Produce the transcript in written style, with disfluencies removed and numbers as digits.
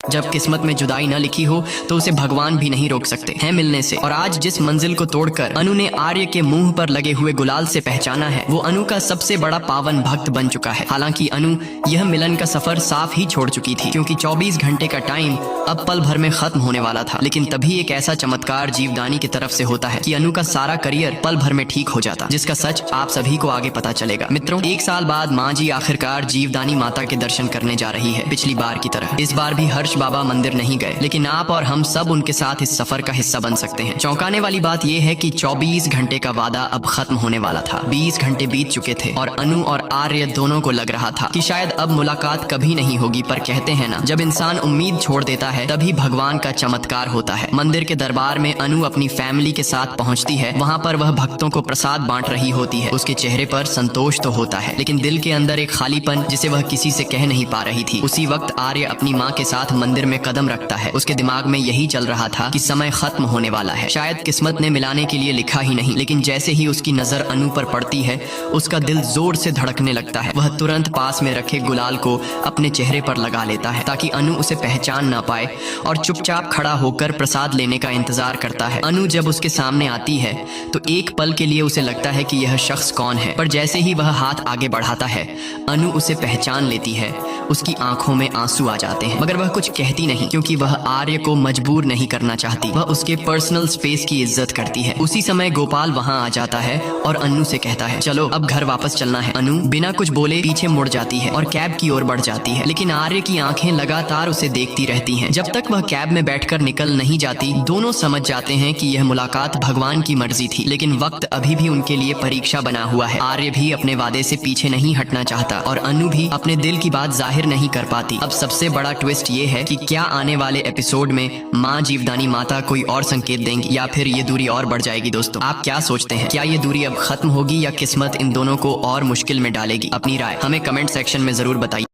जब किस्मत में जुदाई न लिखी हो तो उसे भगवान भी नहीं रोक सकते हैं मिलने से। और आज जिस मंजिल को तोड़कर अनु ने आर्य के मुंह पर लगे हुए गुलाल से पहचाना है, वो अनु का सबसे बड़ा पावन भक्त बन चुका है। हालांकि अनु यह मिलन का सफर साफ ही छोड़ चुकी थी, क्योंकि 24 घंटे का टाइम अब पल भर में खत्म होने वाला था। लेकिन तभी एक ऐसा चमत्कार जीवदानी की तरफ से होता है कि अनु का सारा करियर पल भर में ठीक हो जाता, जिसका सच आप सभी को आगे पता चलेगा। मित्रों, 1 साल बाद माँ जी आखिरकार जीवदानी माता के दर्शन करने जा रही है। पिछली बार की तरह इस बार भी हर्ष बाबा मंदिर नहीं गए, लेकिन आप और हम सब उनके साथ इस सफर का हिस्सा बन सकते हैं। चौंकाने वाली बात यह है कि 24 घंटे का वादा अब खत्म होने वाला था। 20 घंटे बीत चुके थे और अनु और आर्य दोनों को लग रहा था कि शायद अब मुलाकात कभी नहीं होगी। पर कहते हैं ना, जब इंसान उम्मीद छोड़ देता है तभी भगवान का चमत्कार होता है। मंदिर के दरबार में अनु अपनी फैमिली के साथ पहुंचती है। वहां पर वह भक्तों को प्रसाद बांट रही होती है। उसके चेहरे पर संतोष तो होता है, लेकिन दिल के अंदर एक खालीपन जिसे वह किसी से कह नहीं पा रही थी। उसी वक्त आर्य अपनी माँ के साथ मंदिर में कदम रखता है। उसके दिमाग में यही चल रहा था कि समय खत्म होने वाला है। शायद किस्मत ने मिलाने के लिए लिखा ही नहीं, लेकिन जैसे ही उसकी नजर अनु पर पड़ती है, उसका दिल जोर से धड़कने लगता है। वह तुरंत पास में रखे गुलाल को अपने चेहरे पर लगा लेता है ताकि अनु उसे पहचान ना पाए, और चुपचाप खड़ा होकर प्रसाद लेने का इंतजार करता है। अनु जब उसके सामने आती है तो एक पल के लिए उसे लगता है कि यह शख्स कौन है, पर जैसे ही वह हाथ आगे बढ़ाता है, अनु उसे पहचान लेती है। उसकी आंखों में आंसू आ जाते हैं, मगर वह कुछ कहती नहीं, क्योंकि वह आर्य को मजबूर नहीं करना चाहती। वह उसके पर्सनल स्पेस की इज्जत करती है। उसी समय गोपाल वहां आ जाता है और अनु से कहता है, चलो अब घर वापस चलना है। अनु बिना कुछ बोले पीछे मुड़ जाती है और कैब की ओर बढ़ जाती है, लेकिन आर्य की आंखें लगातार उसे देखती रहती हैं। जब तक वह कैब में बैठकर निकल नहीं जाती, दोनों समझ जाते हैं कि यह मुलाकात भगवान की मर्जी थी। लेकिन वक्त अभी भी उनके लिए परीक्षा बना हुआ है। आर्य भी अपने वादे से पीछे नहीं हटना चाहता और अनु भी अपने दिल की बात जाहिर नहीं कर पाती। अब सबसे बड़ा ट्विस्ट ये है कि क्या आने वाले एपिसोड में माँ जीवदानी माता कोई और संकेत देंगी, या फिर ये दूरी और बढ़ जाएगी। दोस्तों, आप क्या सोचते हैं? क्या ये दूरी अब खत्म होगी या किस्मत इन दोनों को और मुश्किल में डालेगी? अपनी राय हमें कमेंट सेक्शन में जरूर बताइए।